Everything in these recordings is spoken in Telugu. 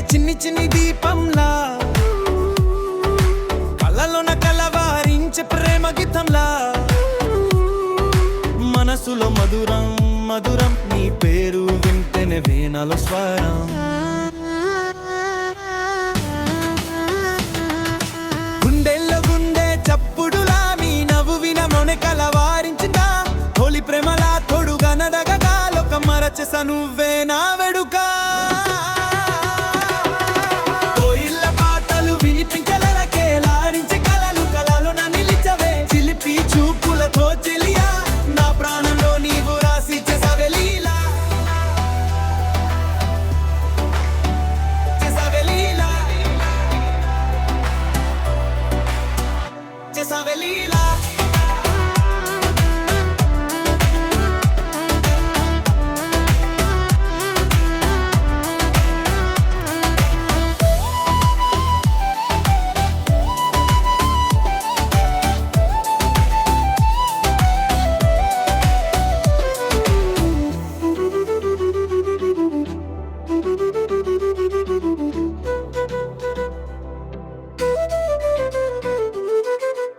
చిన్ని చిన్ని దీపంలా కళ్ళలోన కలవారించే ప్రేమ గీతంలా మనసులో మధురం మధురం నీ పేరు వింటేనే వేణాలో స్వరం గుండెల్లో గుండె చప్పుడులా నీ నవ్వు వినమోనే కలవారించిందా హోలీ ప్రేమలా తోడుగా నడగగా లోకం మరచేసా నువ్వే నా వెడుకా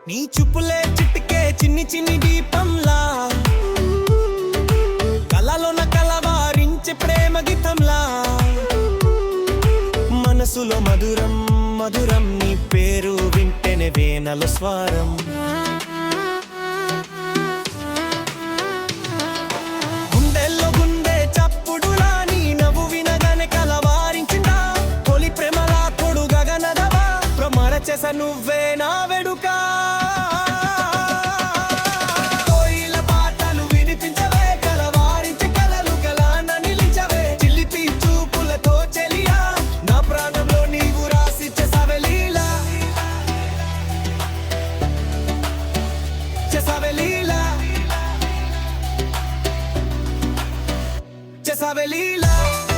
నీ చూపులే చిటికే చిన్ని చిన్ని దీపంలా కళ్ళలోన కలవారించే ప్రేమ గీతంలా మనసులో మధురం మధురం నీ పేరు వింటేనే వేణాల స్వరం గుండెల్లో గుండె చప్పుడులా నీ నవ్వు వినగానే కలవారించిందా హోలీ ప్రేమలా తోడుగా నడవా ప్రమరచేసా నువ్వే నా వెడుకా Sabe lila